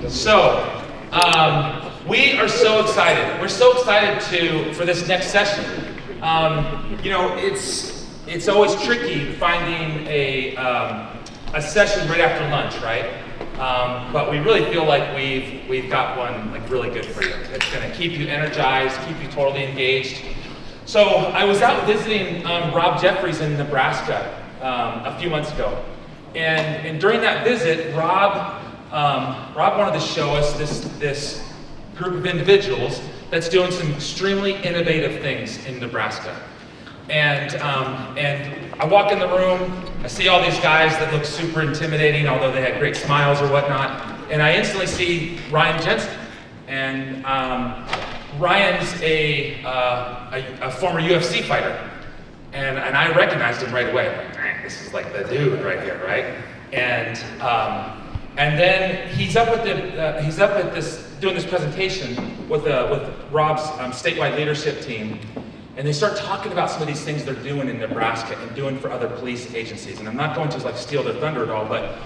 So, we are so excited. We're so excited for this next session. You know, it's always tricky finding a session right after lunch, right? But we really feel like we've got one like really good for you. It's going to keep you energized, keep you totally engaged. So I was out visiting Rob Jeffries in Nebraska a few months ago, and during that visit, Rob wanted to show us this group of individuals that's doing some extremely innovative things in Nebraska. And I walk in the room, I see all these guys that look super intimidating, although they had great smiles or whatnot, and I instantly see Ryan Jensen. And Ryan's a former UFC fighter, and I recognized him right away. Like, dang, this is like the dude right here, right? And then he's up at doing this presentation with Rob's statewide leadership team, and they start talking about some of these things they're doing in Nebraska and doing for other police agencies. And I'm not going to like steal their thunder at all, but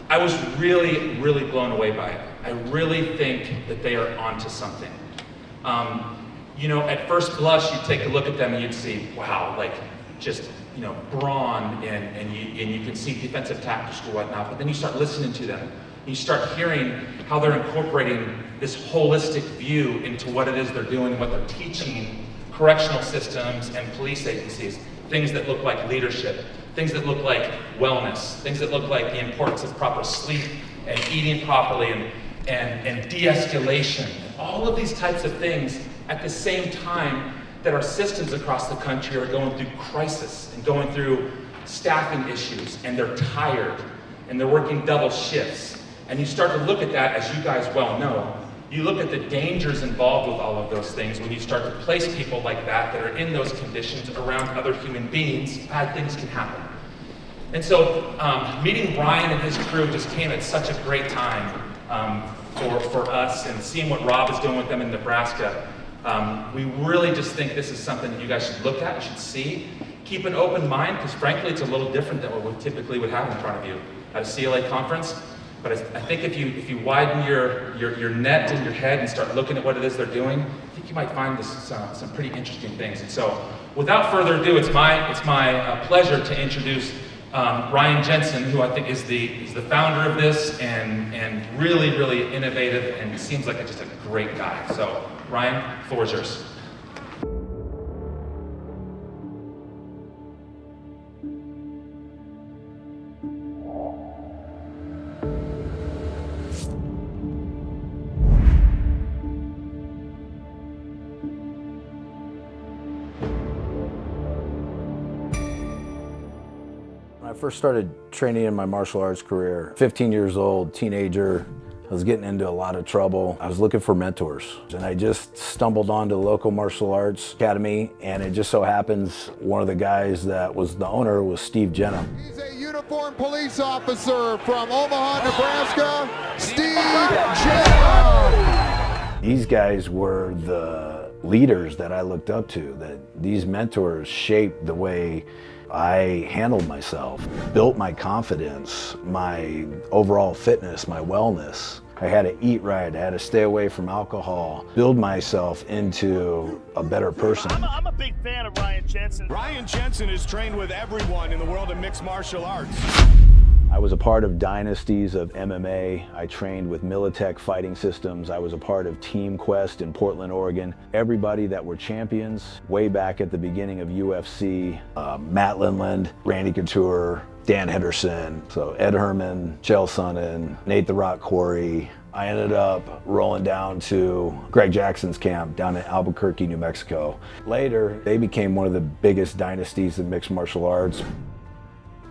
I was really, really blown away by it. I really think that they are onto something. You know, at first blush, you'd take a look at them and you'd see, wow, like just, you know, brawn and you can see defensive tactics or whatnot, but then you start listening to them. You start hearing how they're incorporating this holistic view into what it is they're doing and what they're teaching correctional systems and police agencies. Things that look like leadership, things that look like wellness, things that look like the importance of proper sleep and eating properly and de-escalation. All of these types of things at the same time that our systems across the country are going through crisis and going through staffing issues, and they're tired and they're working double shifts. And you start to look at that, as you guys well know, you look at the dangers involved with all of those things when you start to place people like that are in those conditions around other human beings. Bad things can happen. And so meeting Brian and his crew just came at such a great time for us, and seeing what Rob is doing with them in Nebraska. We really just think this is something that you guys should look at, you should see. Keep an open mind, because frankly it's a little different than what we typically would have in front of you at a CLA conference. But I think if you widen your net in your head and start looking at what it is they're doing, I think you might find some pretty interesting things. And so, without further ado, it's my pleasure to introduce Ryan Jensen, who I think is the founder of this and really, really innovative, and seems like just a great guy. So, Ryan, the floor is yours. When I first started training in my martial arts career, 15 years old, teenager, I was getting into a lot of trouble. I was looking for mentors, and I just stumbled onto the local martial arts academy, and it just so happens one of the guys that was the owner was Steve Jenna. He's a uniformed police officer from Omaha, Nebraska, Steve Jenna. These guys were the leaders that I looked up to, that these mentors shaped the way I handled myself, built my confidence, my overall fitness, my wellness. I had to eat right, I had to stay away from alcohol, build myself into a better person. I'm a big fan of Ryan Jensen. Ryan Jensen is trained with everyone in the world of mixed martial arts. I was a part of dynasties of MMA. I trained with Militech Fighting Systems. I was a part of Team Quest in Portland, Oregon. Everybody that were champions way back at the beginning of UFC, Matt Lindland, Randy Couture, Dan Henderson, so Ed Herman, Chael Sonnen, Nate the Rock Corey. I ended up rolling down to Greg Jackson's camp down in Albuquerque, New Mexico. Later, they became one of the biggest dynasties in mixed martial arts.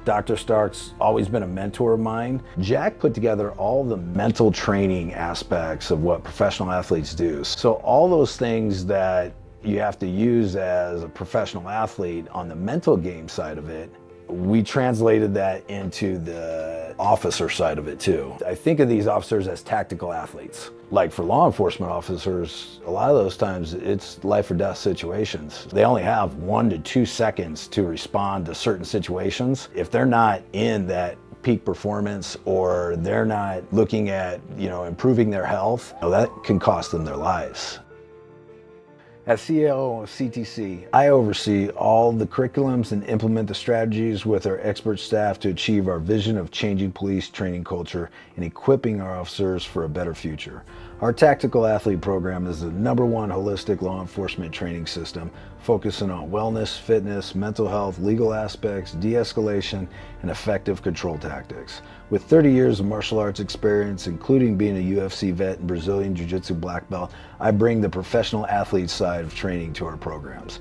Dr. Stark's always been a mentor of mine. Jack put together all the mental training aspects of what professional athletes do. So all those things that you have to use as a professional athlete on the mental game side of it, we translated that into the officer side of it too. I think of these officers as tactical athletes. Like for law enforcement officers, a lot of those times it's life or death situations. They only have 1 to 2 seconds to respond to certain situations. If they're not in that peak performance, or they're not looking at, improving their health, that can cost them their lives. As CEO of CTC, I oversee all the curriculums and implement the strategies with our expert staff to achieve our vision of changing police training culture and equipping our officers for a better future. Our tactical athlete program is the #1 holistic law enforcement training system, focusing on wellness, fitness, mental health, legal aspects, de-escalation, and effective control tactics. With 30 years of martial arts experience, including being a UFC vet and Brazilian Jiu-Jitsu black belt, I bring the professional athlete side of training to our programs.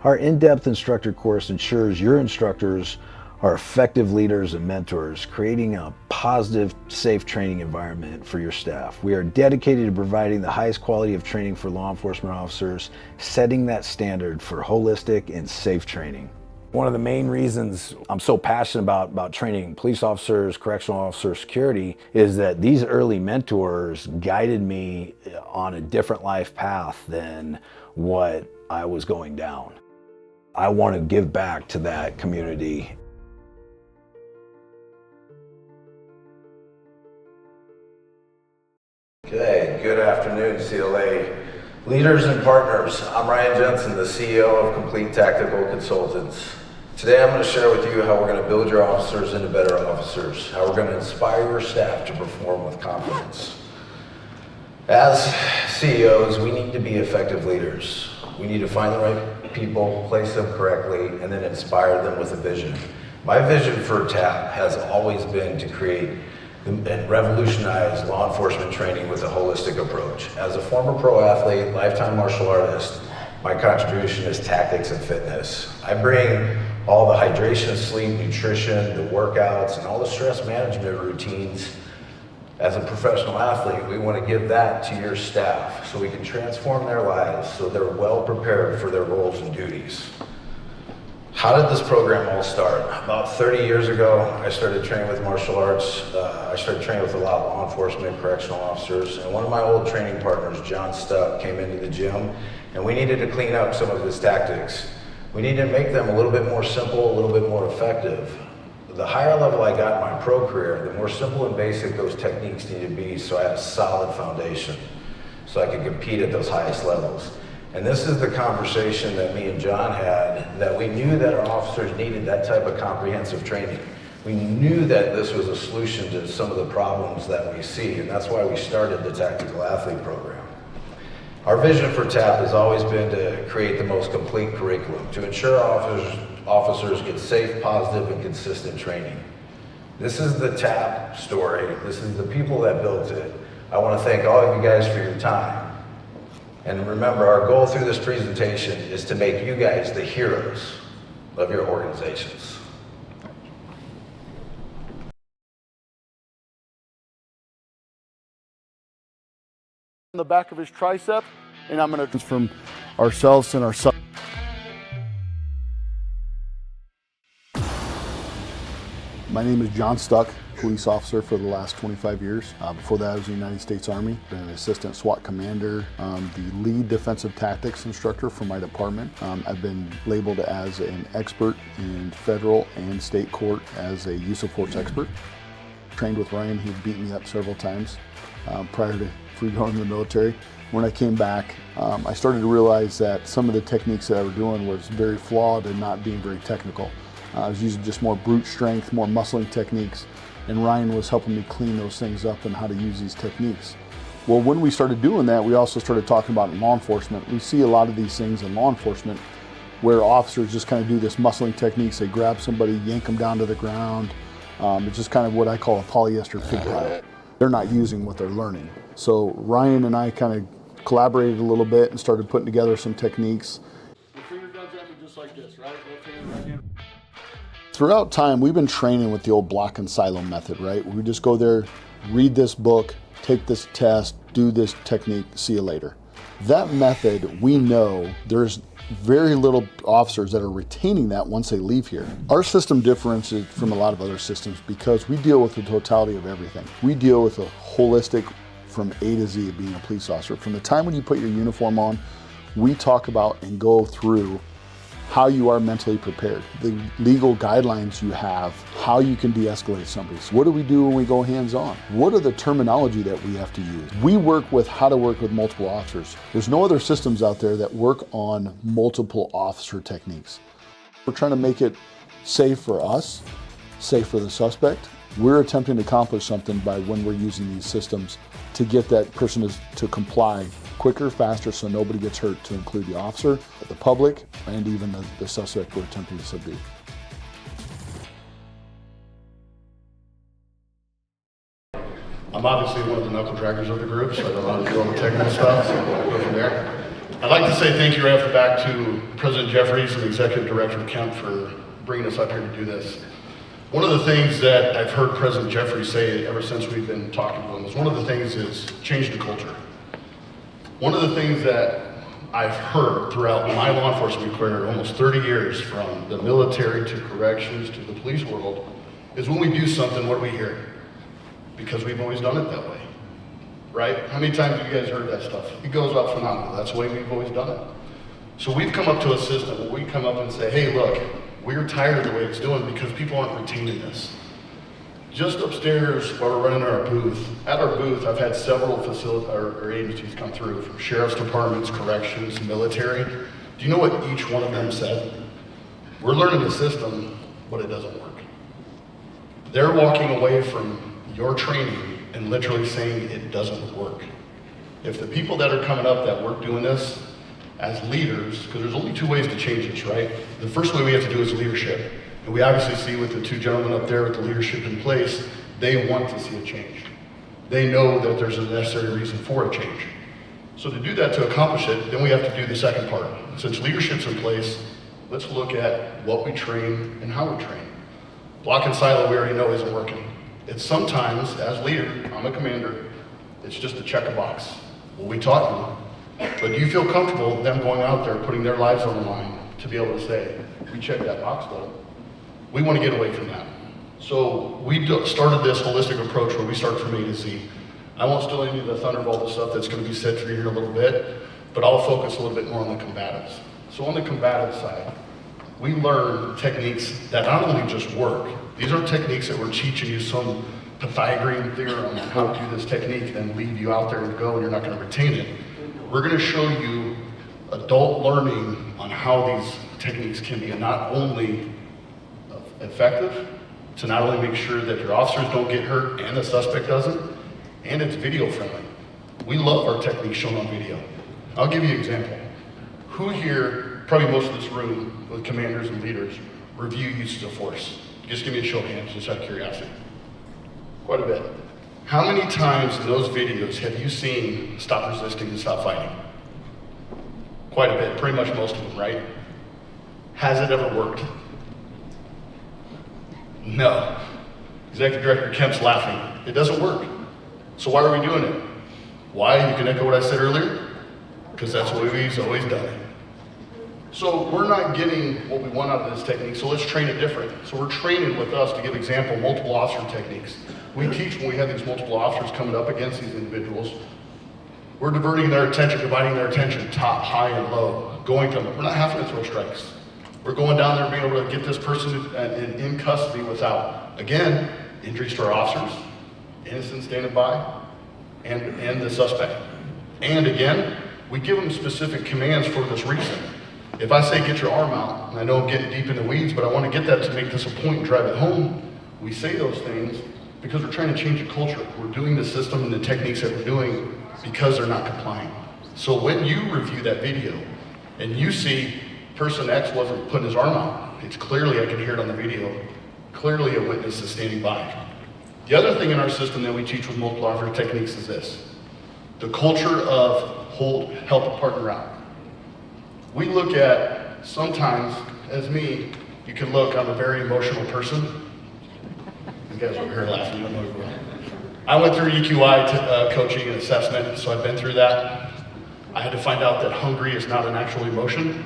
Our in-depth instructor course ensures your instructors are effective leaders and mentors, creating a positive, safe training environment for your staff. We are dedicated to providing the highest quality of training for law enforcement officers, setting that standard for holistic and safe training. One of the main reasons I'm so passionate about training police officers, correctional officers, security, is that these early mentors guided me on a different life path than what I was going down. I want to give back to that community. Okay, good afternoon, CLA leaders and partners. I'm Ryan Jensen, the CEO of Complete Tactical Consultants. Today I'm going to share with you how we're going to build your officers into better officers, how we're going to inspire your staff to perform with confidence. As CEOs, we need to be effective leaders. We need to find the right people, place them correctly, and then inspire them with a vision. My vision for TAP has always been to create and revolutionize law enforcement training with a holistic approach. As a former pro athlete, lifetime martial artist, my contribution is tactics and fitness. I bring all the hydration, sleep, nutrition, the workouts, and all the stress management routines. As a professional athlete, we want to give that to your staff so we can transform their lives so they're well prepared for their roles and duties. How did this program all start? About 30 years ago, I started training with martial arts. I started training with a lot of law enforcement, correctional officers, and one of my old training partners, John Stuck, came into the gym, and we needed to clean up some of his tactics. We needed to make them a little bit more simple, a little bit more effective. The higher level I got in my pro career, the more simple and basic those techniques needed to be, so I had a solid foundation, so I could compete at those highest levels. And this is the conversation that me and John had, that we knew that our officers needed that type of comprehensive training. We knew that this was a solution to some of the problems that we see, and that's why we started the Tactical Athlete Program. Our vision for TAP has always been to create the most complete curriculum, to ensure officers get safe, positive, and consistent training. This is the TAP story. This is the people that built it. I want to thank all of you guys for your time. And remember, our goal through this presentation is to make you guys the heroes of your organizations. On the back of his tricep, and I'm going to from ourselves and ourselves. My name is John Stuck, police officer for the last 25 years. Before that, I was in the United States Army, been an assistant SWAT commander, the lead defensive tactics instructor for my department. I've been labeled as an expert in federal and state court as a use of force expert. Trained with Ryan, he beat me up several times prior to going in the military. When I came back, I started to realize that some of the techniques that I was doing was very flawed and not being very technical. I was using just more brute strength, more muscling techniques, and Ryan was helping me clean those things up and how to use these techniques. Well, when we started doing that, we also started talking about law enforcement. We see a lot of these things in law enforcement where officers just kind of do this muscling techniques. They grab somebody, yank them down to the ground. It's just kind of what I call a polyester pig pile. They're not using what they're learning. So Ryan and I kind of collaborated a little bit and started putting together some techniques. The finger guns at me just like this, right? Left hand, right hand. Throughout time, we've been training with the old block and silo method, right? We just go there, read this book, take this test, do this technique, see you later. That method, we know there's very little officers that are retaining that once they leave here. Our system differentiates from a lot of other systems because we deal with the totality of everything. We deal with a holistic from A to Z of being a police officer. From the time when you put your uniform on, we talk about and go through how you are mentally prepared, the legal guidelines you have, how you can de-escalate somebody. So what do we do when we go hands-on? What are the terminology that we have to use? We work with how to work with multiple officers. There's no other systems out there that work on multiple officer techniques. We're trying to make it safe for us, safe for the suspect. We're attempting to accomplish something by when we're using these systems to get that person to comply quicker, faster, so nobody gets hurt, to include the officer, the public, and even the suspect we're attempting to subdue. I'm obviously one of the knuckle draggers of the group, so I don't know how to do all the technical stuff, so we'll go from there. I'd like to say thank you right off the back to President Jeffries and the Executive Director of Kemp for bringing us up here to do this. One of the things that I've heard President Jeffries say ever since we've been talking to him is one of the things is change the culture. One of the things that I've heard throughout my law enforcement career, almost 30 years, from the military to corrections to the police world, is when we do something, what do we hear? Because we've always done it that way, right? How many times have you guys heard that stuff? It goes off phenomenal. That's the way we've always done it. So we've come up to a system where we come up and say, hey, look, we're tired of the way it's doing because people aren't retaining this. Just upstairs while we're running our booth, at our booth, I've had several agencies come through, from sheriff's departments, corrections, military. Do you know what each one of them said? We're learning the system, but it doesn't work. They're walking away from your training and literally saying it doesn't work. If the people that are coming up that work doing this as leaders, because there's only two ways to change this, right? The first way we have to do is leadership. And we obviously see with the two gentlemen up there with the leadership in place, they want to see a change. They know that there's a necessary reason for a change. So to do that, to accomplish it, then we have to do the second part. Since leadership's in place, let's look at what we train and how we train. Block and silo, we already know isn't working. It's sometimes, as leader, I'm a commander, it's just to check a box. Well, we taught you. But do you feel comfortable them going out there, putting their lives on the line to be able to say, we checked that box though? We want to get away from that. So we started this holistic approach where we start from A to Z. I won't steal any of the thunder of all the stuff that's going to be said through here in a little bit, but I'll focus a little bit more on the combatives. So on the combative side, we learn techniques that not only just work, these are techniques that we're teaching you some Pythagorean theorem on how to do this technique, then leave you out there and go and you're not going to retain it. We're going to show you adult learning on how these techniques can be not only effective, to not only make sure that your officers don't get hurt and the suspect doesn't, and it's video friendly. We love our techniques shown on video. I'll give you an example. Who here, probably most of this room with commanders and leaders, review uses of force? Just give me a show of hands, just out of curiosity. Quite a bit. How many times in those videos have you seen stop resisting and stop fighting? Quite a bit, pretty much most of them, right? Has it ever worked? No. Executive Director Kemp's laughing. It doesn't work. So why are we doing it? Why? You can echo what I said earlier. Because that's what we've always done it. So we're not getting what we want out of this technique, so let's train it different. So we're training with us to give example multiple officer techniques. We teach when we have these multiple officers coming up against these individuals. We're diverting their attention, dividing their attention, top, high, and low, going to them. We're not having to throw strikes. We're going down there and being able to get this person in custody without, again, injuries to our officers, innocent standing by, and the suspect. And again, we give them specific commands for this reason. If I say get your arm out, and I know I'm getting deep in the weeds, but I want to get that to make this a point and drive it home, we say those things because we're trying to change the culture. We're doing the system and the techniques that we're doing because they're not complying. So when you review that video and you see person X wasn't putting his arm out, it's clearly, I can hear it on the video, clearly a witness is standing by. The other thing in our system that we teach with multiple officer techniques is this: the culture of help a partner out. We look at, sometimes, as me, you can look, I'm a very emotional person. You guys over here laughing, you don't know who you are. I went through EQI coaching and assessment, so I've been through that. I had to find out that hungry is not an actual emotion.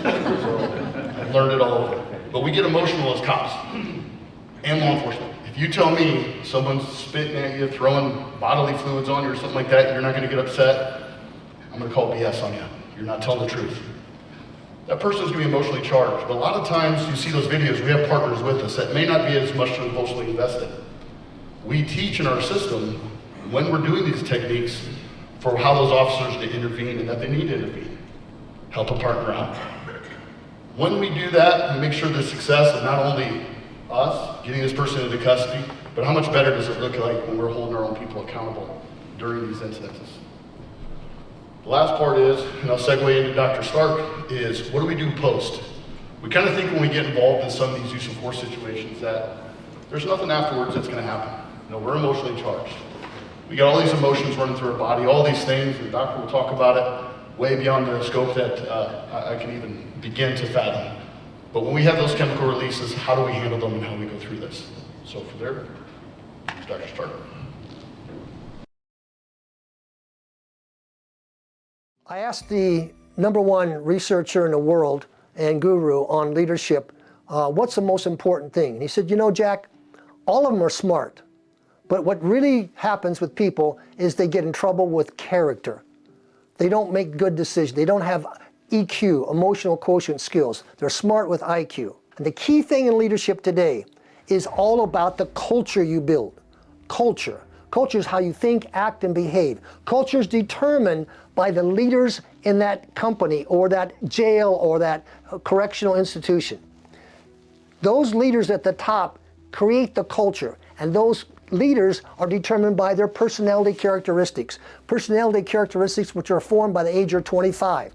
So I've learned it all over. But we get emotional as cops and law enforcement. If you tell me someone's spitting at you, throwing bodily fluids on you or something like that, you're not gonna get upset, I'm gonna call BS on you. You're not telling the truth. that person's gonna be emotionally charged. But a lot of times you see those videos, we have partners with us that may not be as much emotionally invested. We teach in our system when we're doing these techniques for how those officers to intervene and that they need to intervene. Help a partner out. When we do that, we make sure the success of not only us getting this person into custody, but how much better does it look like when we're holding our own people accountable during these incidences. The last part is, and I'll segue into Dr. Stark, is what do we do post? We kind of think when we get involved in some of these use of force situations that there's nothing afterwards that's going to happen. You know, we're emotionally charged. We got all these emotions running through our body, all these things, and the doctor will talk about it way beyond the scope that I can even begin to fathom. But when we have those chemical releases, how do we handle them and how do we go through this? So for there, Dr. Stark. I asked the #1 researcher in the world and guru on leadership, what's the most important thing? And he said, you know, Jack, all of them are smart. But what really happens with people is they get in trouble with character. They don't make good decisions. They don't have EQ, emotional quotient skills. They're smart with IQ. And the key thing in leadership today is all about the culture you build. Culture. Culture is how you think, act, and behave. Culture is determined by the leaders in that company or that jail or that correctional institution. Those leaders at the top create the culture, and those leaders are determined by their personality characteristics. Personality characteristics which are formed by the age of 25.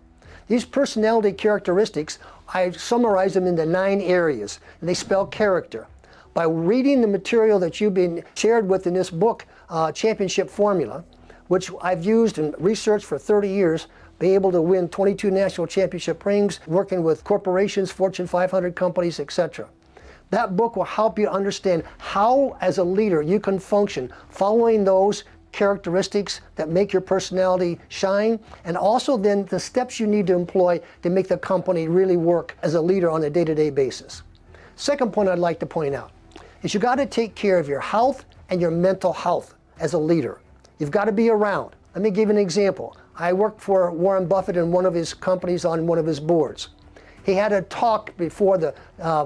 These personality characteristics, I summarize them into 9 areas, and they spell character. By reading the material that you've been shared with in this book, Championship Formula, which I've used and researched for 30 years, be able to win 22 national championship rings, working with corporations, Fortune 500 companies, etc. That book will help you understand how, as a leader, you can function following those characteristics that make your personality shine, and also then the steps you need to employ to make the company really work as a leader on a day-to-day basis. Second point I'd like to point out is you got to take care of your health and your mental health as a leader. You've got to be around. Let me give you an example. I worked for Warren Buffett in one of his companies on one of his boards. He had a talk before the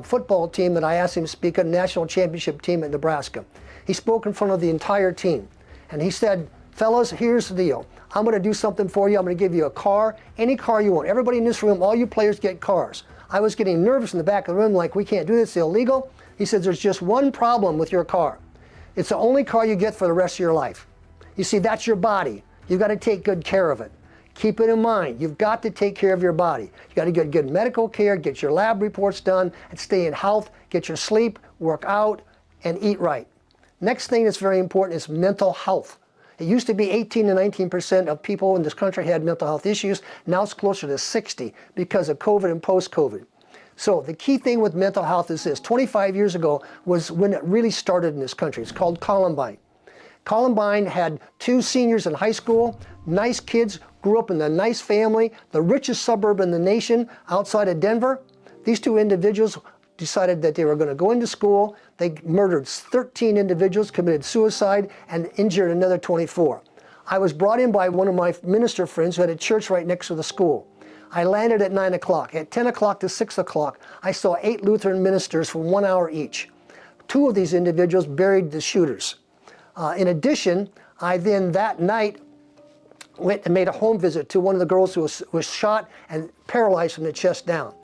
football team that I asked him to speak at a national championship team at Nebraska. He spoke in front of the entire team. And he said, fellas, here's the deal. I'm going to do something for you. I'm going to give you a car, any car you want. Everybody in this room, all you players get cars. I was getting nervous in the back of the room, like, we can't do this, it's illegal. He said, there's just one problem with your car. It's the only car you get for the rest of your life. You see, that's your body. You've got to take good care of it. Keep it in mind. You've got to take care of your body. You got to get good medical care, get your lab reports done, and stay in health, get your sleep, work out, and eat right. Next thing that's very important is mental health. It used to be 18 to 19% of people in this country had mental health issues. Now it's closer to 60 because of COVID and post-COVID. So the key thing with mental health is this. 25 years ago was when it really started in this country. It's called Columbine. Columbine had 2 seniors in high school, nice kids, grew up in a nice family, the richest suburb in the nation outside of Denver. These 2 individuals decided that they were going to go into school. They murdered 13 individuals, committed suicide, and injured another 24. I was brought in by one of my minister friends who had a church right next to the school. I landed at 9 o'clock. At 10 o'clock to 6 o'clock, I saw 8 Lutheran ministers for 1 hour each. 2 of these individuals buried the shooters. In addition, I then that night went and made a home visit to one of the girls who was shot and paralyzed from the chest down.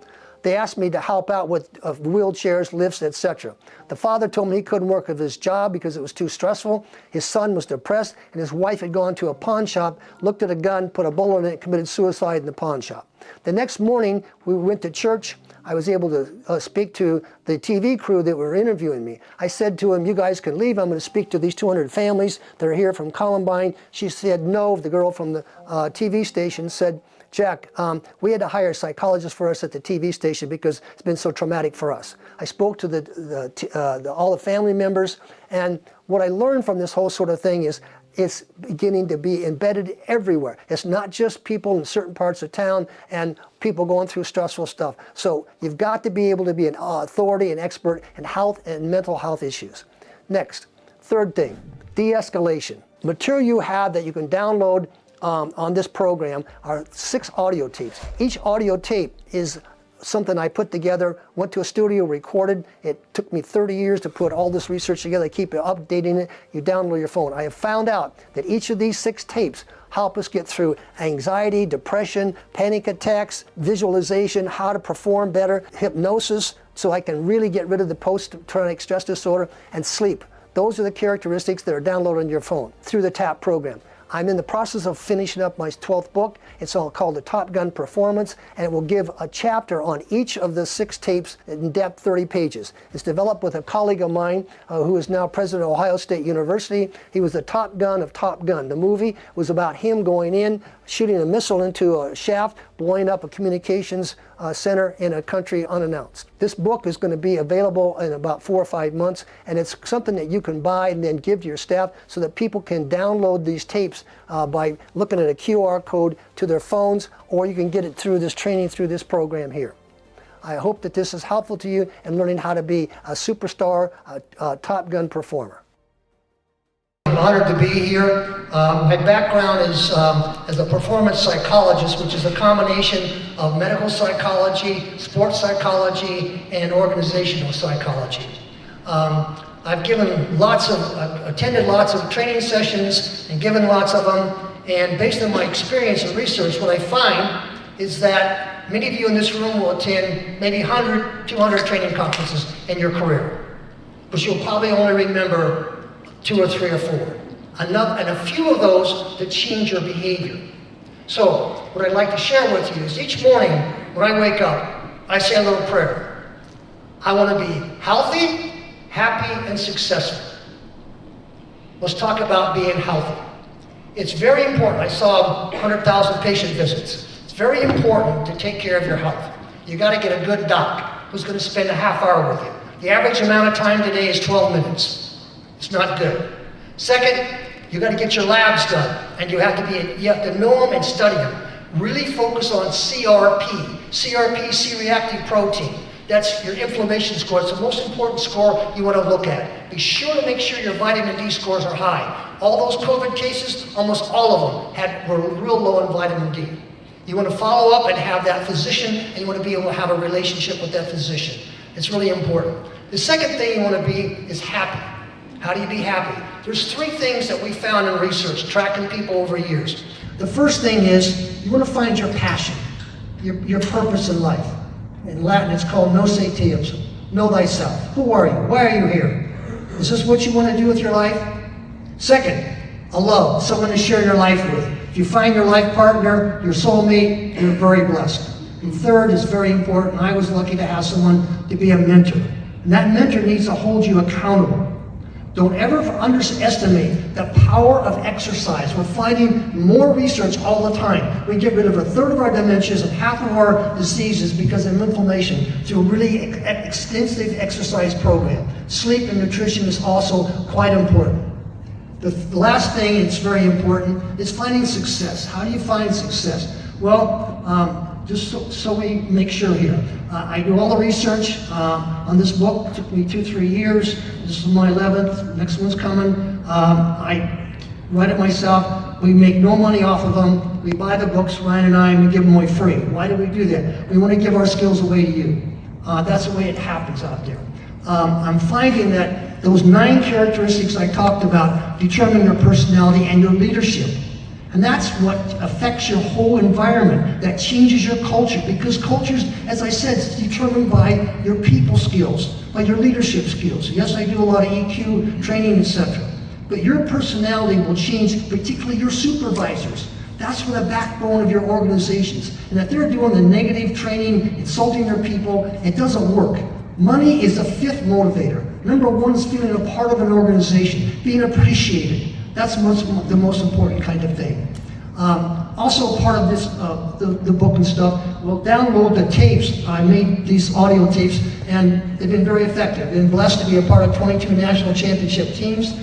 They asked me to help out with wheelchairs, lifts, etc. The father told me he couldn't work at his job because it was too stressful. His son was depressed, and his wife had gone to a pawn shop, looked at a gun, put a bullet in it, and committed suicide in the pawn shop. The next morning, we went to church. I was able to speak to the TV crew that were interviewing me. I said to him, you guys can leave. I'm going to speak to these 200 families that are here from Columbine. She said no. The girl from the TV station said, Jack, we had to hire a psychologist for us at the TV station because it's been so traumatic for us. I spoke to all the family members, and what I learned from this whole sort of thing is it's beginning to be embedded everywhere. It's not just people in certain parts of town and people going through stressful stuff. So you've got to be able to be an authority and expert in health and mental health issues. Next, third thing, de-escalation. Material you have that you can download on this program are 6 audio tapes. Each audio tape is something I put together, went to a studio, recorded. It took me 30 years to put all this research together. I keep updating it. You download your phone. I have found out that each of these 6 tapes help us get through anxiety, depression, panic attacks, visualization, how to perform better, hypnosis, so I can really get rid of the post-traumatic stress disorder, and sleep. Those are the characteristics that are downloaded on your phone through the TAP program. I'm in the process of finishing up my 12th book. It's all called the Top Gun Performance, and it will give a chapter on each of the 6 tapes in depth, 30 pages. It's developed with a colleague of mine who is now president of Ohio State University. He was the Top Gun of Top Gun. The movie was about him going in, shooting a missile into a shaft, blowing up a communications center in a country unannounced. This book is going to be available in about 4 or 5 months, and it's something that you can buy and then give to your staff so that people can download these tapes by looking at a QR code to their phones, or you can get it through this training through this program here. I hope that this is helpful to you in learning how to be a superstar, a Top Gun performer. I'm honored to be here. My background is as a performance psychologist, which is a combination of medical psychology, sports psychology, and organizational psychology. I've attended lots of training sessions and given lots of them, and based on my experience and research, what I find is that many of you in this room will attend maybe 100, 200 training conferences in your career, but you'll probably only remember 2 or 3 or 4. And a few of those that change your behavior. So what I'd like to share with you is each morning when I wake up, I say a little prayer. I want to be healthy, happy, and successful. Let's talk about being healthy. It's very important. I saw 100,000 patient visits. It's very important to take care of your health. You got to get a good doc who's going to spend a half hour with you. The average amount of time today is 12 minutes. It's not good. Second, you got to get your labs done, and you have to know them and study them. Really focus on CRP, C-reactive protein. That's your inflammation score. It's the most important score you want to look at. Be sure to make sure your vitamin D scores are high. All those COVID cases, almost all of them were real low in vitamin D. You want to follow up and have that physician, and you want to be able to have a relationship with that physician. It's really important. The second thing you want to be is happy. How do you be happy? There's 3 things that we found in research, tracking people over years. The first thing is you want to find your passion, your purpose in life. In Latin, it's called nos te ipsum. Know thyself. Who are you? Why are you here? Is this what you want to do with your life? Second, a love, someone to share your life with. If you find your life partner, your soulmate, you're very blessed. And third is very important. I was lucky to have someone to be a mentor. And that mentor needs to hold you accountable. Don't ever underestimate the power of exercise. We're finding more research all the time. We get rid of 1/3 of our dementias and half of our diseases because of inflammation through a really extensive exercise program. Sleep and nutrition is also quite important. The last thing that's very important is finding success. How do you find success? Well, just so we make sure here. I do all the research on this book. It took me 2-3 years. This is my 11th. Next one's coming. I write it myself. We make no money off of them. We buy the books, Ryan and I, and we give them away free. Why do we do that? We want to give our skills away to you. That's the way it happens out there. I'm finding that those 9 characteristics I talked about determine your personality and your leadership. And that's what affects your whole environment. That changes your culture, because cultures, as I said, is determined by your people skills, by your leadership skills. Yes, I do a lot of EQ training, etc. But your personality will change, particularly your supervisors. That's for the backbone of your organizations. And if they're doing the negative training, insulting their people, it doesn't work. Money is the 5th motivator. Number 1 is feeling a part of an organization, being appreciated. That's the most important kind of thing. Also part of this, the book and stuff, we'll download the tapes. I made these audio tapes, and they've been very effective. I've been blessed to be a part of 22 national championship teams,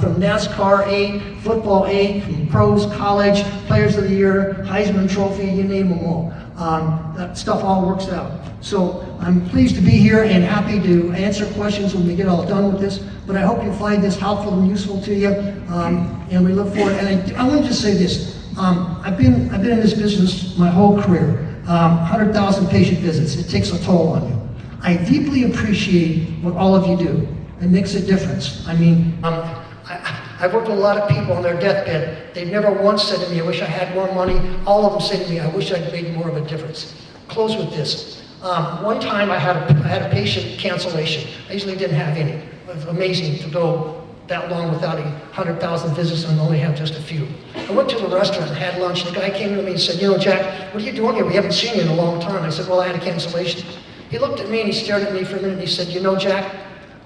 from NASCAR 8, football 8, from pros, college, players of the year, Heisman Trophy, you name them all. That stuff all works out. So I'm pleased to be here and happy to answer questions when we get all done with this. But I hope you find this helpful and useful to you, and we look forward. And I want to just say this: I've been in this business my whole career. 100,000 patient visits. It takes a toll on you. I deeply appreciate what all of you do. It makes a difference. I mean, I've worked with a lot of people on their deathbed. They've never once said to me, I wish I had more money. All of them say to me, I wish I'd made more of a difference. Close with this. One time I had a patient cancellation. I usually didn't have any. It was amazing to go that long without 100,000 visits and only have just a few. I went to a restaurant and had lunch, and the guy came to me and said, you know, Jack, what are you doing here? We haven't seen you in a long time. I said, well, I had a cancellation. He looked at me and he stared at me for a minute and he said, you know, Jack,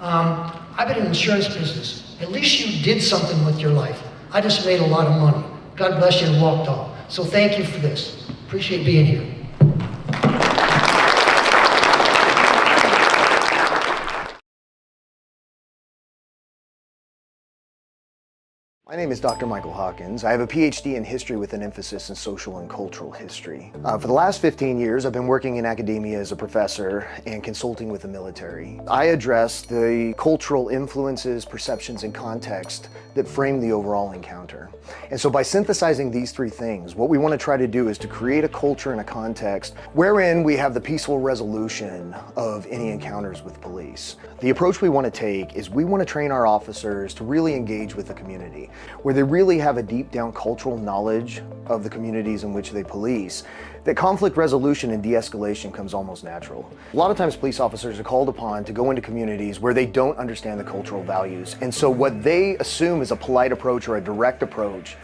I've been in the insurance business. At least you did something with your life. I just made a lot of money. God bless you, and walked off. So thank you for this. Appreciate being here. My name is Dr. Michael Hawkins. I have a PhD in history with an emphasis in social and cultural history. For the last 15 years, I've been working in academia as a professor and consulting with the military. I address the cultural influences, perceptions, and context that frame the overall encounter. And so by synthesizing these three things, what we want to try to do is to create a culture and a context wherein we have the peaceful resolution of any encounters with police. The approach we want to take is we want to train our officers to really engage with the community, where they really have a deep down cultural knowledge of the communities in which they police, that conflict resolution and de-escalation comes almost natural. A lot of times police officers are called upon to go into communities where they don't understand the cultural values, and so what they assume is a polite approach or a direct approach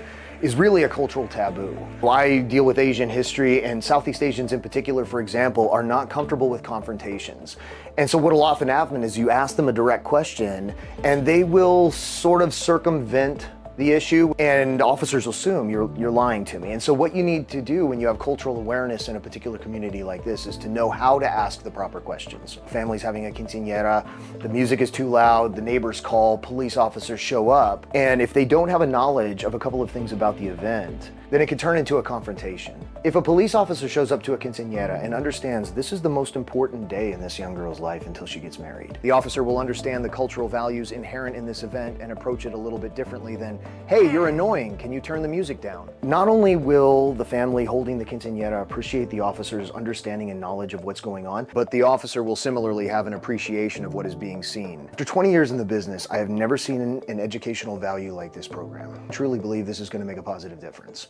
is really a cultural taboo. I deal with Asian history, and Southeast Asians in particular, for example, are not comfortable with confrontations. And so what will often happen is you ask them a direct question and they will sort of circumvent the issue, and officers assume you're lying to me. And so what you need to do when you have cultural awareness in a particular community like this is to know how to ask the proper questions. Families having a quinceañera, the music is too loud, the neighbors call, police officers show up, and if they don't have a knowledge of a couple of things about the event, then it can turn into a confrontation. If a police officer shows up to a quinceañera and understands this is the most important day in this young girl's life until she gets married, the officer will understand the cultural values inherent in this event and approach it a little bit differently than, hey, you're annoying, can you turn the music down? Not only will the family holding the quinceañera appreciate the officer's understanding and knowledge of what's going on, but the officer will similarly have an appreciation of what is being seen. After 20 years in the business, I have never seen an educational value like this program. I truly believe this is going to make a positive difference.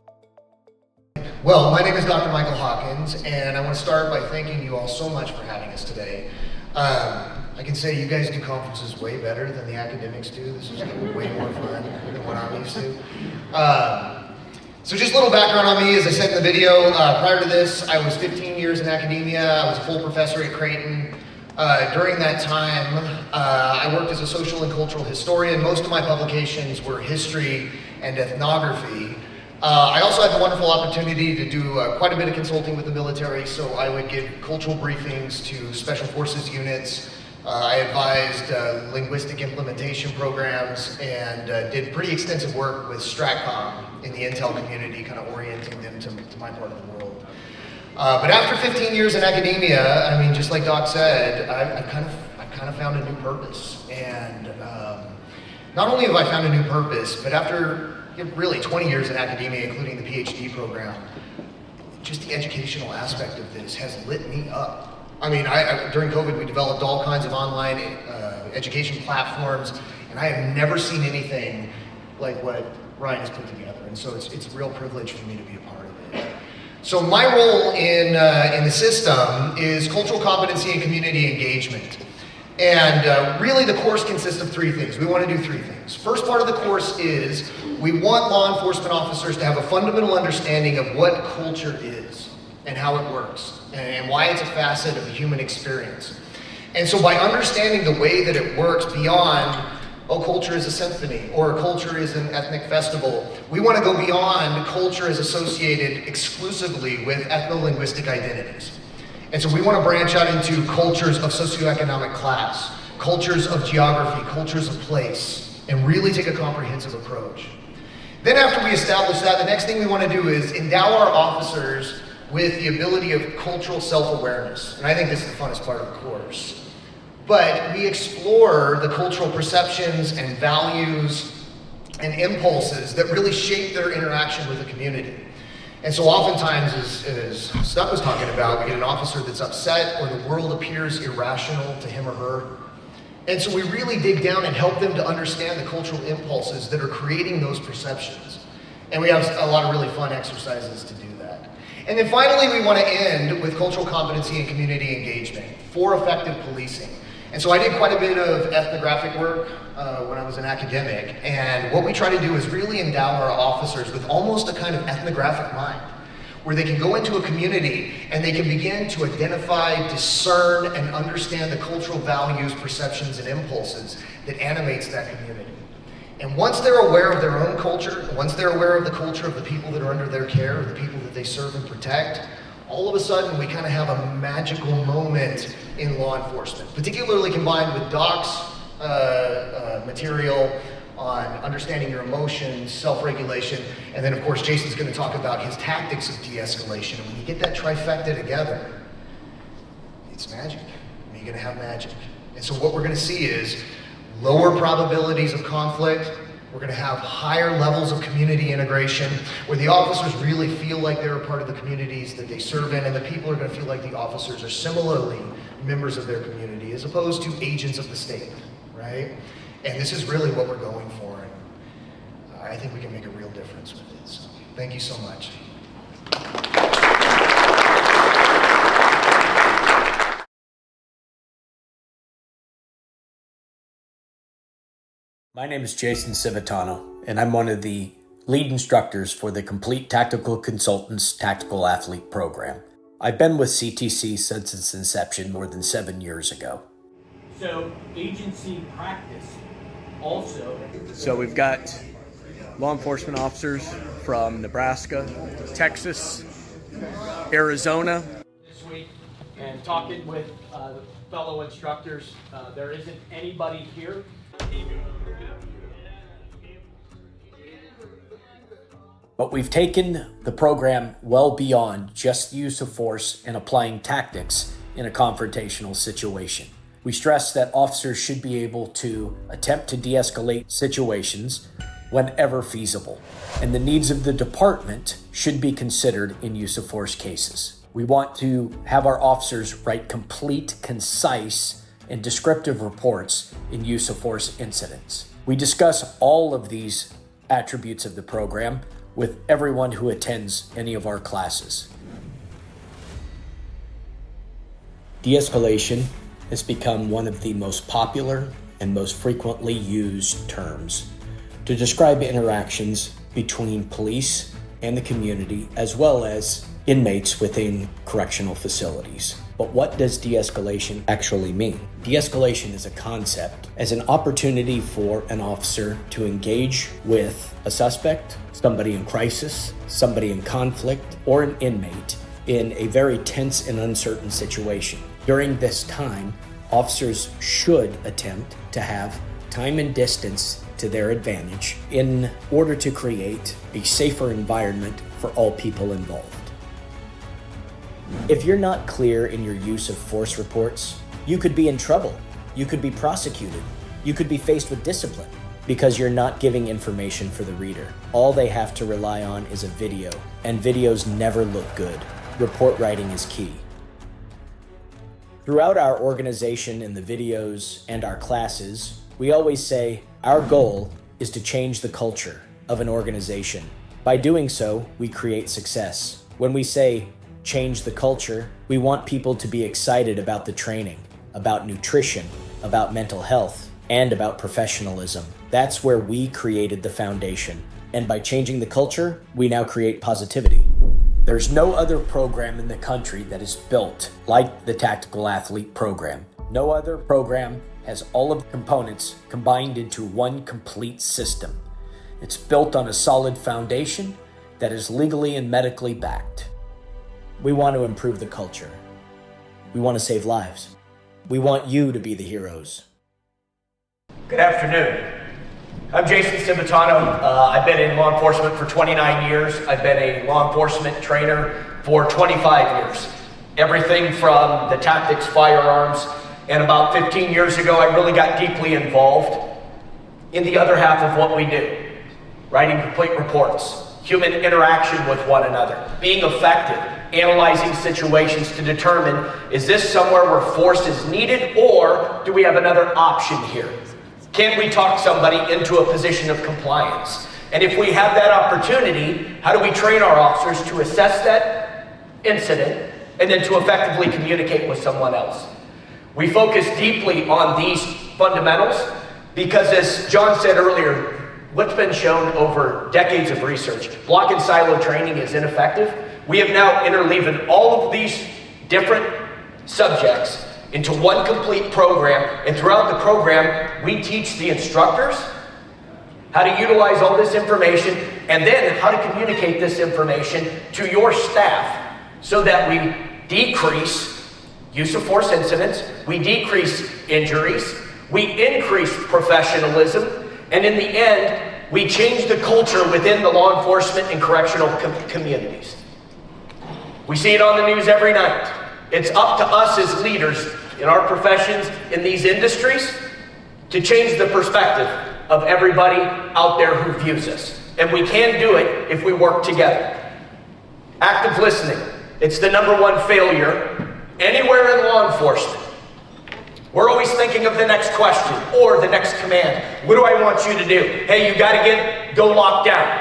Well, my name is Dr. Michael Hawkins, and I want to start by thanking you all so much for having us today. I can say you guys do conferences way better than the academics do. This is way more fun than what I'm used to. So just a little background on me, as I said in the video, prior to this, I was 15 years in academia. I was a full professor at Creighton. During that time, I worked as a social and cultural historian. Most of my publications were history and ethnography. I also had the wonderful opportunity to do quite a bit of consulting with the military, so I would give cultural briefings to special forces units. I advised linguistic implementation programs and did pretty extensive work with STRATCOM in the intel community, kind of orienting them to my part of the world. But after 15 years in academia, I mean, just like Doc said, I've kind of found a new purpose. And not only have I found a new purpose, but after really 20 years in academia, including the PhD program, just the educational aspect of this has lit me up. I mean, during COVID, we developed all kinds of online education platforms, and I have never seen anything like what Ryan has put together. And so it's a real privilege for me to be a part of it. So my role in the system is cultural competency and community engagement. And really the course consists of three things. We want to do three things. First part of the course is we want law enforcement officers to have a fundamental understanding of what culture is and how it works and why it's a facet of the human experience. And so by understanding the way that it works beyond, oh, culture is a symphony or culture is an ethnic festival, we want to go beyond culture is associated exclusively with ethno-linguistic identities. And so we want to branch out into cultures of socioeconomic class, cultures of geography, cultures of place, and really take a comprehensive approach. Then after we establish that, the next thing we want to do is endow our officers with the ability of cultural self-awareness. And I think this is the funnest part of the course. But we explore the cultural perceptions and values and impulses that really shape their interaction with the community. And so oftentimes, as Stuck was talking about, we get an officer that's upset or the world appears irrational to him or her. And so we really dig down and help them to understand the cultural impulses that are creating those perceptions. And we have a lot of really fun exercises to do that. And then finally, we want to end with cultural competency and community engagement for effective policing. And so I did quite a bit of ethnographic work when I was an academic, and what we try to do is really endow our officers with almost a kind of ethnographic mind, where they can go into a community and they can begin to identify, discern, and understand the cultural values, perceptions, and impulses that animates that community. And once they're aware of their own culture, once they're aware of the culture of the people that are under their care, or the people that they serve and protect, all of a sudden we kind of have a magical moment in law enforcement, particularly combined with Doc's material on understanding your emotions, self-regulation, and then of course Jason's going to talk about his tactics of de-escalation. And when you get that trifecta together, it's magic. I mean, you're going to have magic. And so what we're going to see is lower probabilities of conflict. We're going to have higher levels of community integration, where the officers really feel like they're a part of the communities that they serve in, and the people are going to feel like the officers are similarly members of their community, as opposed to agents of the state, right? And this is really what we're going for, and I think we can make a real difference with it. So thank you so much. My name is Jason Civitano, and I'm one of the lead instructors for the Complete Tactical Consultants Tactical Athlete Program. I've been with CTC since its inception more than 7 years ago. So, agency practice also. So we've got law enforcement officers from Nebraska, Texas, Arizona. This week, and talking with fellow instructors, there isn't anybody here. But we've taken the program well beyond just the use of force and applying tactics in a confrontational situation. We stress that officers should be able to attempt to de-escalate situations whenever feasible, and the needs of the department should be considered in use of force cases. We want to have our officers write complete, concise, and descriptive reports in use of force incidents. We discuss all of these attributes of the program with everyone who attends any of our classes. De-escalation has become one of the most popular and most frequently used terms to describe interactions between police and the community, as well as inmates within correctional facilities. But what does de-escalation actually mean? De-escalation is a concept as an opportunity for an officer to engage with a suspect, somebody in crisis, somebody in conflict, or an inmate in a very tense and uncertain situation. During this time, officers should attempt to have time and distance to their advantage in order to create a safer environment for all people involved. If you're not clear in your use of force reports, you could be in trouble. You could be prosecuted. You could be faced with discipline because you're not giving information for the reader. All they have to rely on is a video, and videos never look good. Report writing is key. Throughout our organization in the videos and our classes, we always say our goal is to change the culture of an organization. By doing so, we create success. When we say change the culture, we want people to be excited about the training, about nutrition, about mental health, and about professionalism. That's where we created the foundation. And by changing the culture, we now create positivity. There's no other program in the country that is built like the Tactical Athlete Program. No other program has all of the components combined into one complete system. It's built on a solid foundation that is legally and medically backed. We want to improve the culture. We want to save lives. We want you to be the heroes. Good afternoon. I'm Jason Civitano. I've been in law enforcement for 29 years. I've been a law enforcement trainer for 25 years. Everything from the tactics, firearms, and about 15 years ago, I really got deeply involved in the other half of what we do, writing complete reports human interaction with one another, being effective, analyzing situations to determine, is this somewhere where force is needed, or do we have another option here? Can we talk somebody into a position of compliance? And if we have that opportunity, how do we train our officers to assess that incident and then to effectively communicate with someone else? We focus deeply on these fundamentals because, as John said earlier, what's been shown over decades of research, block and silo training is ineffective. We have now interleaved all of these different subjects into one complete program, and throughout the program, we teach the instructors how to utilize all this information and then how to communicate this information to your staff so that we decrease use of force incidents, we decrease injuries, we increase professionalism, and in the end, we change the culture within the law enforcement and correctional communities. We see it on the news every night. It's up to us as leaders in our professions in these industries to change the perspective of everybody out there who views us. And we can do it if we work together. Active listening. It's the #1 failure anywhere in law enforcement. We're always thinking of the next question or the next command. What do I want you to do? Hey, you gotta go lock down.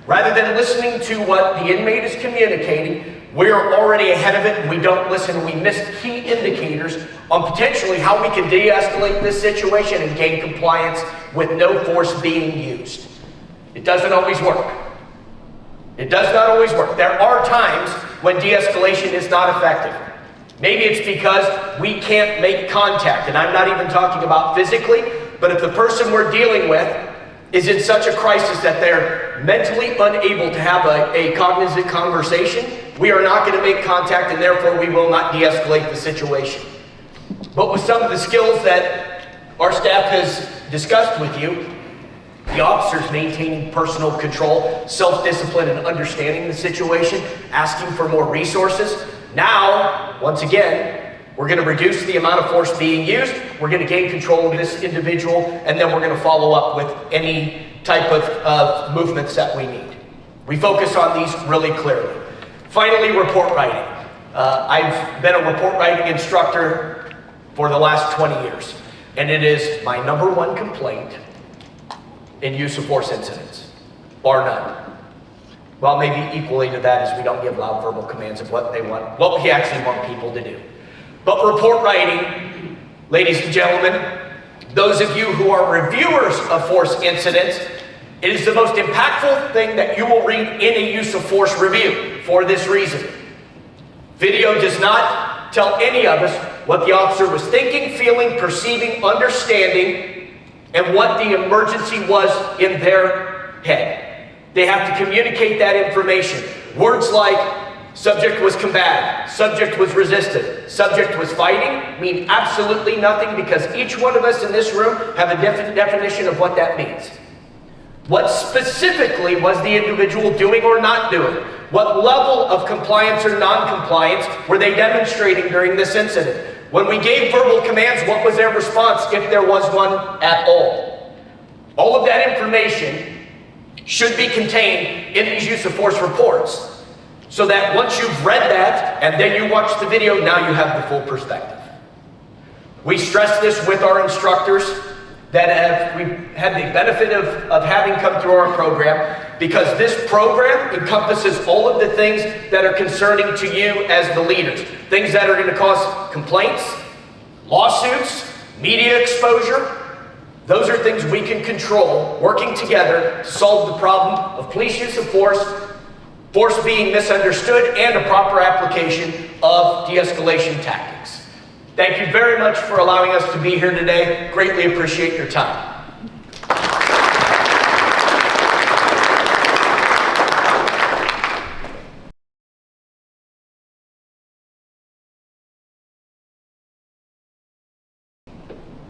Rather than listening to what the inmate is communicating, we're already ahead of it and we don't listen. We miss key indicators on potentially how we can de-escalate this situation and gain compliance with no force being used. It doesn't always work. It does not always work. There are times when de-escalation is not effective. Maybe it's because we can't make contact, and I'm not even talking about physically, but if the person we're dealing with is in such a crisis that they're mentally unable to have a cognizant conversation, we are not going to make contact, and therefore we will not de-escalate the situation. But with some of the skills that our staff has discussed with you, the officers maintaining personal control, self-discipline, and understanding the situation, asking for more resources. Now, once again, we're going to reduce the amount of force being used, we're going to gain control of this individual, and then we're going to follow up with any type of movements that we need. We focus on these really clearly. Finally, report writing. I've been a report writing instructor for the last 20 years, and it is my #1 complaint in use of force incidents, bar none. Well, maybe equally to that is we don't give loud verbal commands of what they want, what we actually want people to do. But report writing, ladies and gentlemen, those of you who are reviewers of force incidents, it is the most impactful thing that you will read in a use of force review for this reason. Video does not tell any of us what the officer was thinking, feeling, perceiving, understanding, and what the emergency was in their head. They have to communicate that information. Words like subject was combative, subject was resistant, subject was fighting mean absolutely nothing because each one of us in this room have a definition of what that means. What specifically was the individual doing or not doing? What level of compliance or non-compliance were they demonstrating during this incident? When we gave verbal commands, what was their response if there was one at all? All of that information should be contained in these use of force reports so that once you've read that and then you watch the video, now you have the full perspective. We stress this with our instructors that we've had the benefit of having come through our program because this program encompasses all of the things that are concerning to you as the leaders. Things that are going to cause complaints, lawsuits, media exposure. Those are things we can control, working together to solve the problem of police use of force, force being misunderstood, and a proper application of de-escalation tactics. Thank you very much for allowing us to be here today. Greatly appreciate your time.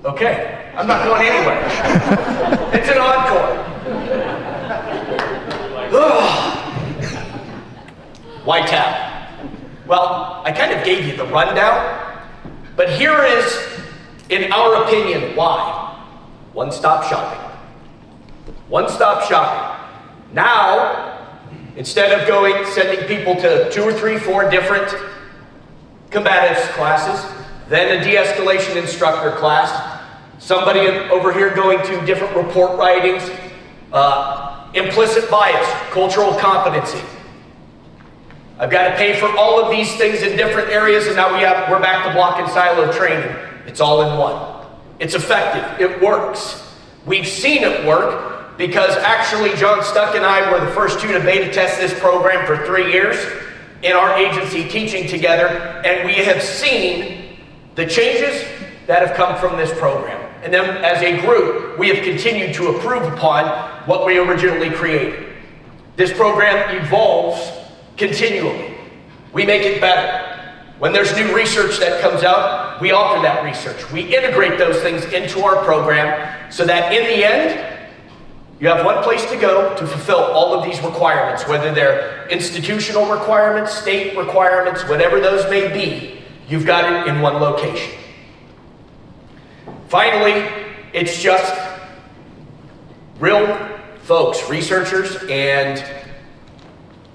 Okay, I'm not going anywhere. It's an encore. Why tap? Well, I kind of gave you the rundown, but here is, in our opinion, why. One-stop shopping. One-stop shopping. Now, Instead of sending people to 2 or 3, 4 different combatives classes, then a de-escalation instructor class, somebody over here going to different report writings, implicit bias, cultural competency. I've got to pay for all of these things in different areas, and now we're back to block and silo training. It's all in one. It's effective. It works. We've seen it work because actually John Stuck and I were the first 2 to beta test this program for 3 years in our agency teaching together, and we have seen the changes that have come from this program. And then as a group, we have continued to improve upon what we originally created. This program evolves continually. We make it better. When there's new research that comes out, we offer that research. We integrate those things into our program so that in the end, you have one place to go to fulfill all of these requirements, whether they're institutional requirements, state requirements, whatever those may be, you've got it in one location. Finally, it's just real folks, researchers and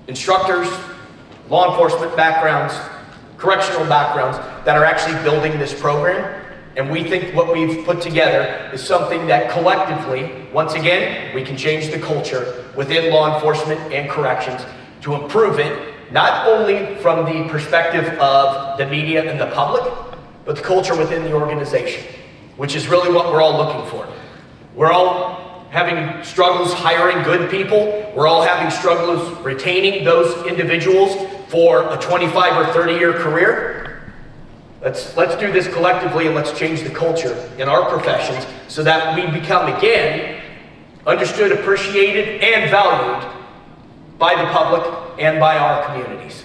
instructors, law enforcement backgrounds, correctional backgrounds that are actually building this program. And we think what we've put together is something that collectively, once again, we can change the culture within law enforcement and corrections to improve it, not only from the perspective of the media and the public, but the culture within the organization, which is really what we're all looking for. We're all having struggles hiring good people. We're all having struggles retaining those individuals for a 25 or 30-year career. Let's do this collectively, and let's change the culture in our professions so that we become, again, understood, appreciated, and valued by the public and by our communities.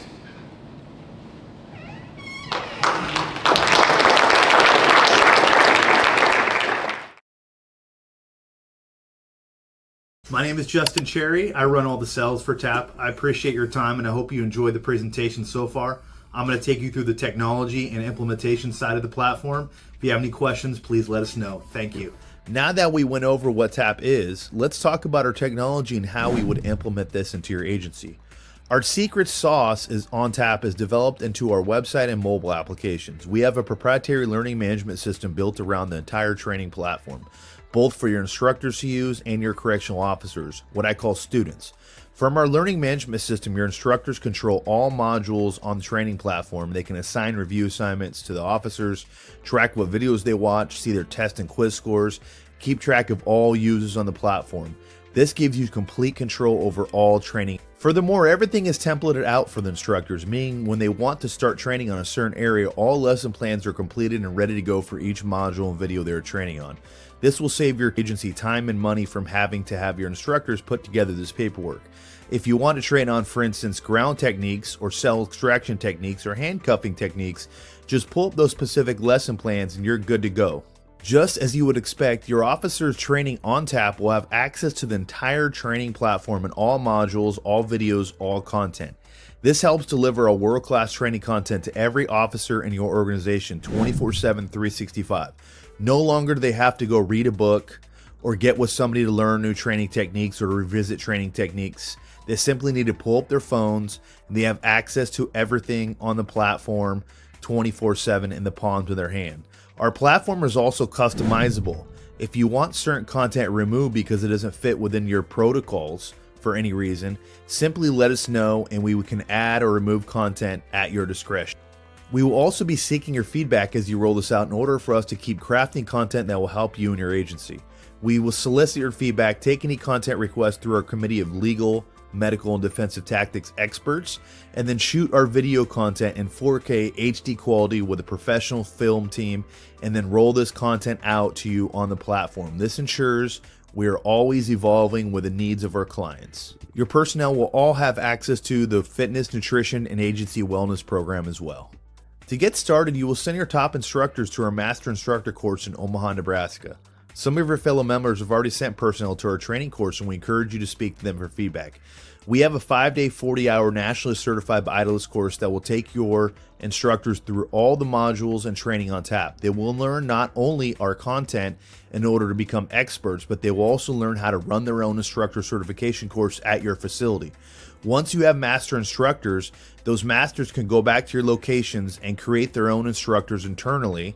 My name is Justin Cherry. I run all the sales for TAP. I appreciate your time, and I hope you enjoyed the presentation so far. I'm going to take you through the technology and implementation side of the platform. If you have any questions, please let us know. Thank you. Now that we went over what TAP is, let's talk about our technology and how we would implement this into your agency. Our secret sauce on TAP is developed into our website and mobile applications. We have a proprietary learning management system built around the entire training platform, both for your instructors to use and your correctional officers, what I call students. From our learning management system, your instructors control all modules on the training platform. They can assign review assignments to the officers, track what videos they watch, see their test and quiz scores, keep track of all users on the platform. This gives you complete control over all training. Furthermore, everything is templated out for the instructors, meaning when they want to start training on a certain area, all lesson plans are completed and ready to go for each module and video they're training on. This will save your agency time and money from having to have your instructors put together this paperwork. If you want to train on, for instance, ground techniques or cell extraction techniques or handcuffing techniques, just pull up those specific lesson plans and you're good to go. Just as you would expect, your officers training on TAP will have access to the entire training platform and all modules, all videos, all content. This helps deliver a world-class training content to every officer in your organization 24/7, 365. No longer do they have to go read a book or get with somebody to learn new training techniques or to revisit training techniques. They simply need to pull up their phones and they have access to everything on the platform 24/7 in the palm of their hand. Our platform is also customizable. If you want certain content removed because it doesn't fit within your protocols for any reason, simply let us know and we can add or remove content at your discretion. We will also be seeking your feedback as you roll this out in order for us to keep crafting content that will help you and your agency. We will solicit your feedback, take any content requests through our committee of legal, medical, and defensive tactics experts, and then shoot our video content in 4K HD quality with a professional film team, and then roll this content out to you on the platform. This ensures we are always evolving with the needs of our clients. Your personnel will all have access to the fitness, nutrition, and agency wellness program as well. To get started, you will send your top instructors to our Master Instructor course in Omaha, Nebraska. Some of your fellow members have already sent personnel to our training course, and we encourage you to speak to them for feedback. We have a 5-day, 40-hour nationally certified Vitalist course that will take your instructors through all the modules and training on tap. They will learn not only our content in order to become experts, but they will also learn how to run their own instructor certification course at your facility. Once you have master instructors, those masters can go back to your locations and create their own instructors internally,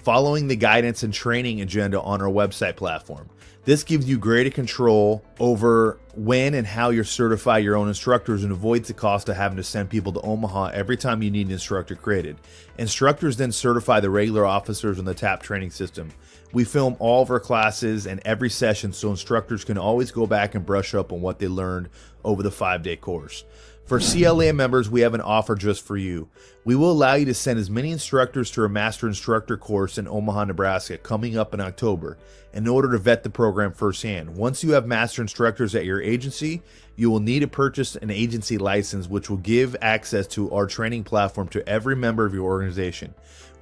following the guidance and training agenda on our website platform. This gives you greater control over when and how you certify your own instructors and avoids the cost of having to send people to Omaha every time you need an instructor created. Instructors then certify the regular officers on the TAP training system. We film all of our classes and every session so instructors can always go back and brush up on what they learned over the 5-day course. For CLA members, we have an offer just for you. We will allow you to send as many instructors to our Master Instructor course in Omaha, Nebraska coming up in October in order to vet the program firsthand. Once you have Master Instructors at your agency, you will need to purchase an agency license, which will give access to our training platform to every member of your organization.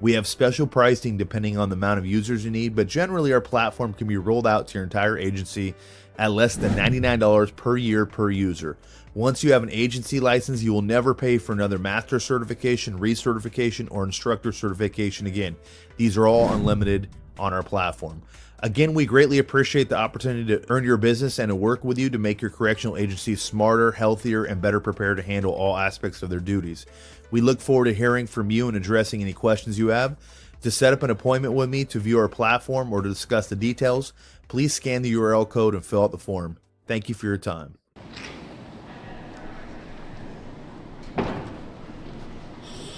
We have special pricing depending on the amount of users you need, but generally our platform can be rolled out to your entire agency at less than $99 per year per user. Once you have an agency license, you will never pay for another master certification, recertification, or instructor certification again. These are all unlimited on our platform. Again, we greatly appreciate the opportunity to earn your business and to work with you to make your correctional agency smarter, healthier, and better prepared to handle all aspects of their duties. We look forward to hearing from you and addressing any questions you have. To set up an appointment with me to view our platform or to discuss the details, please scan the URL code and fill out the form. Thank you for your time.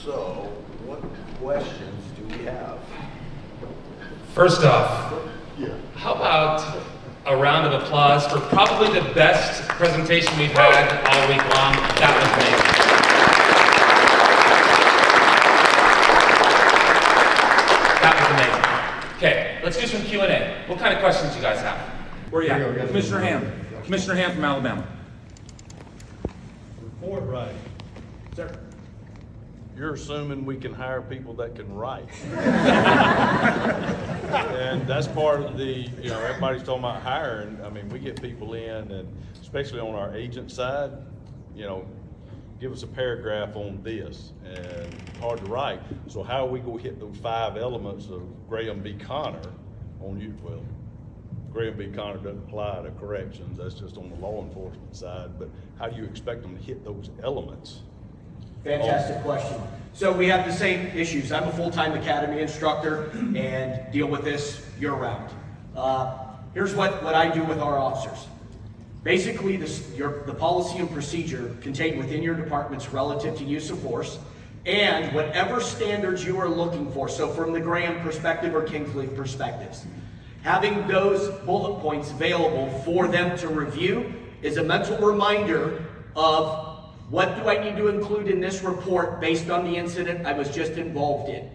So, what questions do we have? First off, how about a round of applause for probably the best presentation we've had all week long? That was amazing. That was amazing. Okay, let's do some Q&A. What kind of questions you guys have? Where are you at? Commissioner Ham. Commissioner Ham from Alabama. Report right. Sir. You're assuming we can hire people that can write. And that's part of the, everybody's talking about hiring. I mean, we get people in, and especially on our agent side, give us a paragraph on this, and hard to write. So how are we going to hit those 5 elements of Graham B. Connor on you? Well, Graham B. Connor doesn't apply to corrections. That's just on the law enforcement side. But how do you expect them to hit those elements? Fantastic question. So we have the same issues. I'm a full-time academy instructor and deal with this year-round. Here's what I do with our officers. Basically, the policy and procedure contained within your departments relative to use of force and whatever standards you are looking for. So from the Graham perspective or Kingsley perspectives, having those bullet points available for them to review is a mental reminder of what do I need to include in this report based on the incident I was just involved in.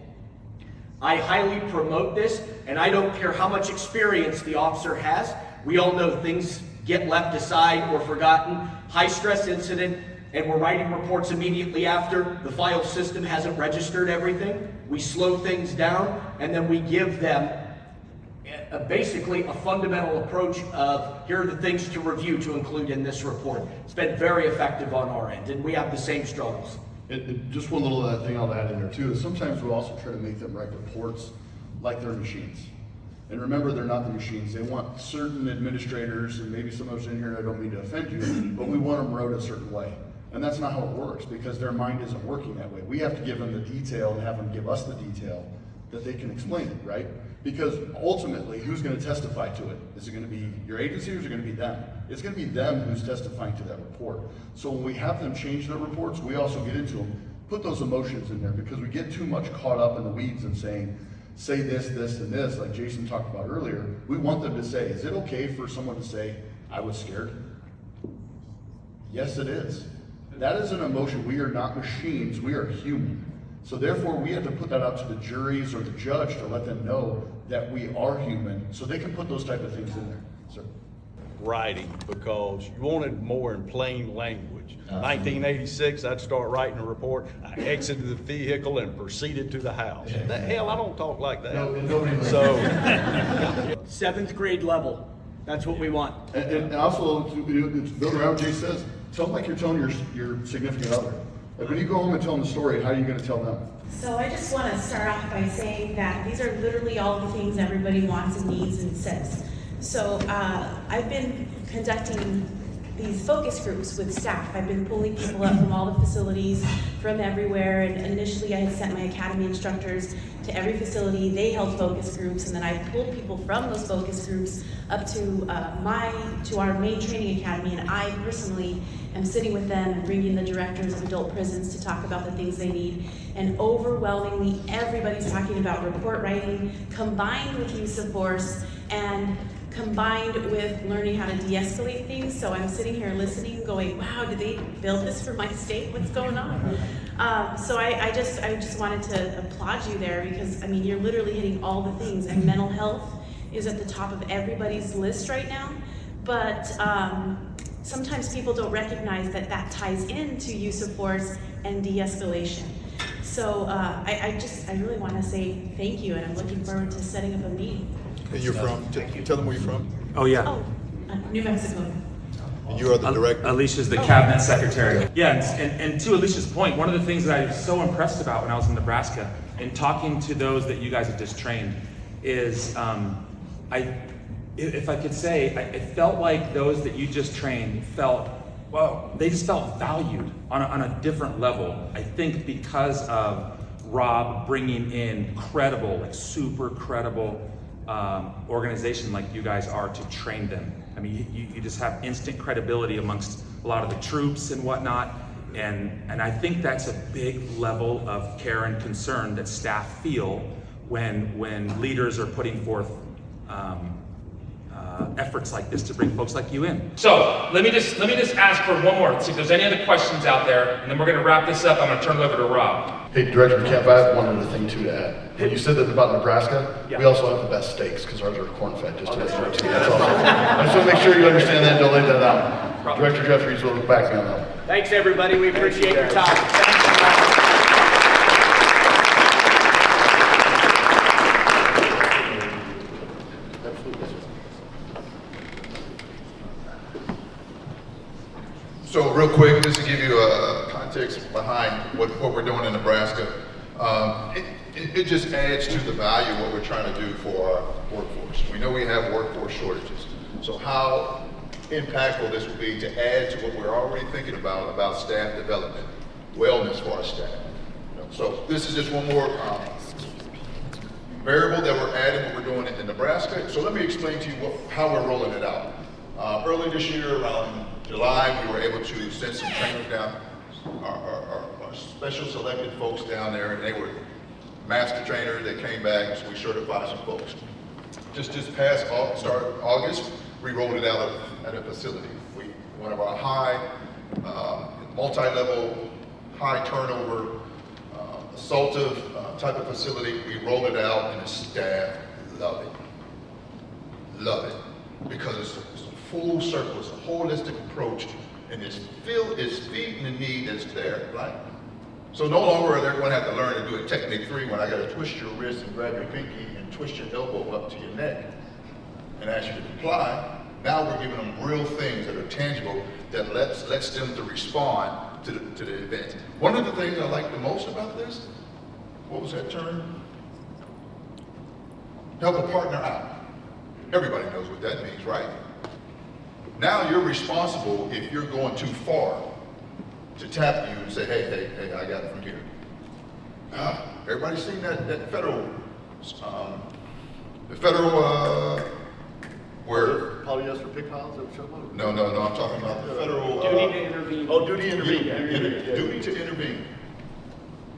I highly promote this, and I don't care how much experience the officer has. We all know things get left aside or forgotten. High stress incident, and we're writing reports immediately after. The file system hasn't registered everything. We slow things down, and then we give them basically a fundamental approach of here are the things to review to include in this report. It's been very effective on our end, and we have the same struggles. And just one little thing I'll add in there too is sometimes we also try to make them write reports like they're machines. And remember, they're not the machines. They want certain administrators, and maybe some of us in here, and I don't mean to offend you, but we want them wrote a certain way. And that's not how it works because their mind isn't working that way. We have to give them the detail and have them give us the detail that they can explain it, right? Because ultimately, who's going to testify to it? Is it going to be your agency or is it going to be them? It's going to be them who's testifying to that report. So when we have them change their reports, we also get into them, put those emotions in there because we get too much caught up in the weeds and saying, say this, this, and this, like Jason talked about earlier. We want them to say, is it okay for someone to say, I was scared? Yes, it is. That is an emotion. We are not machines, we are human. So therefore, we have to put that out to the juries or the judge to let them know that we are human, so they can put those type of things in there. Sir. writing because you wanted more in plain language. 1986, I'd start writing a report. I exited the vehicle and proceeded to the house. The hell, I don't talk like that. So, 7th grade level. That's what we want. And also, build around what Jay says, tell them like you're telling your significant other. Like when you go home and tell them the story, how are you going to tell them? So I just want to start off by saying that these are literally all the things everybody wants and needs and says. So I've been conducting these focus groups with staff. I've been pulling people up from all the facilities, from everywhere, and initially I had sent my academy instructors to every facility. They held focus groups, and then I pulled people from those focus groups up to our main training academy, and I personally am sitting with them and bringing the directors of adult prisons to talk about the things they need. And overwhelmingly, everybody's talking about report writing combined with use of force and combined with learning how to de-escalate things. So I'm sitting here listening, going, wow, did they build this for my state? What's going on? So I just wanted to applaud you there, because I mean, you're literally hitting all the things, and mental health is at the top of everybody's list right now. But sometimes people don't recognize that that ties into use of force and de-escalation. So I really want to say thank you, and I'm looking forward to setting up a meeting. And you're from, tell them where you're from. Oh, yeah. Oh, New Mexico. And you are the director. Alicia's the cabinet secretary. Yeah, and to Alicia's point, one of the things that I was so impressed about when I was in Nebraska, and talking to those that you guys have just trained, is if I could say, it felt like those that you just trained felt, well, they just felt valued on a different level. I think because of Rob bringing in credible, like super credible organization like you guys are to train them. I mean, you just have instant credibility amongst a lot of the troops and whatnot. And I think that's a big level of care and concern that staff feel when leaders are putting forth efforts like this to bring folks like you in. So let me just ask for one more. See if there's any other questions out there, and then we're going to wrap this up. I'm going to turn it over to Rob. Hey, Director Kemp, I have one other thing too to add. When you said that about Nebraska, we also have the best steaks because ours are corn-fed, just to let you know too. That's all. I just want to make sure you understand that and don't lay that out. Director Jeffries will back me on that. Thanks, everybody. We appreciate your time. So real quick, just to give you a context behind what we're doing in Nebraska, it just adds to the value of what we're trying to do for our workforce. We know we have workforce shortages. So how impactful this will be to add to what we're already thinking about staff development, wellness for our staff. So this is just one more variable that we're adding what we're doing in Nebraska. So let me explain to you how we're rolling it out. Early this year, around July, we were able to send some trainers down, our special selected folks down there, and they were master trainers. They came back, so we certified some folks. Just past start of August, we rolled it out at a facility. One of our high, multi-level, high turnover, assaultive type of facility. We rolled it out, and the staff love it. Love it. Because it's a full circle, it's a holistic approach, and it's feeding the need that's there, right? So no longer are they going to have to learn to do a technique 3 when I got to twist your wrist and grab your pinky and twist your elbow up to your neck and ask you to comply. Now we're giving them real things that are tangible that lets them to respond to the event. One of the things I like the most about this, what was that term? Help a partner out. Everybody knows what that means, right? Now you're responsible if you're going too far to tap you and say, hey, I got it from here. Everybody's seen that federal, where polyester pig piles? No, I'm talking about the federal duty to intervene. Oh, duty to intervene. Duty to intervene,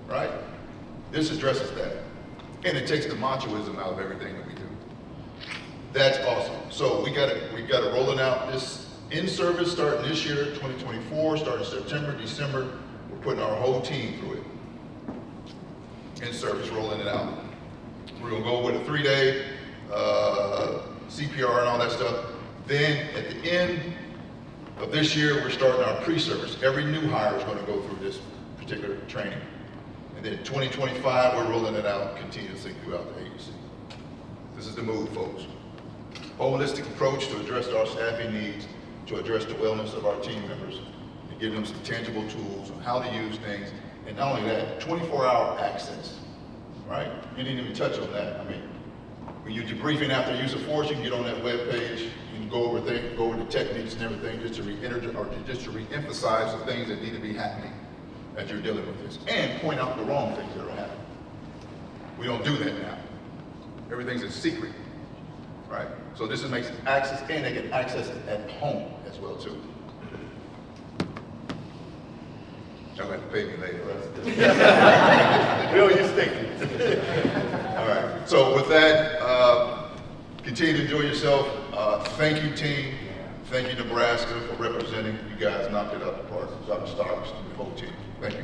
right? This addresses that, and it takes the machoism out of everything that we do. That's awesome. So we got it rolling out this in service starting this year, 2024, starting September, December. We're putting our whole team through it. In service, rolling it out. We're gonna go with a 3-day CPR and all that stuff. Then at the end of this year, we're starting our pre-service. Every new hire is going to go through this particular training. And then 2025, we're rolling it out continuously throughout the agency. This is the move, folks. Holistic approach to address our staffing needs, to address the wellness of our team members, and give them some tangible tools on how to use things. And not only that, 24-hour access, right? You didn't even touch on that. I mean, when you're debriefing after use of force, you can get on that web page, you can go over the techniques and everything, just to re-emphasize the things that need to be happening as you're dealing with this, and point out the wrong things that are happening. We don't do that now. Everything's a secret, right? So this makes access, and they can access it at home as well too. Y'all have to pay me later, right? Bill, you sticky. All right. So with that, continue to enjoy yourself. Thank you, team. Thank you, Nebraska, for representing. You guys knocked it out of the park. Dr. Starks and the whole team. Thank you.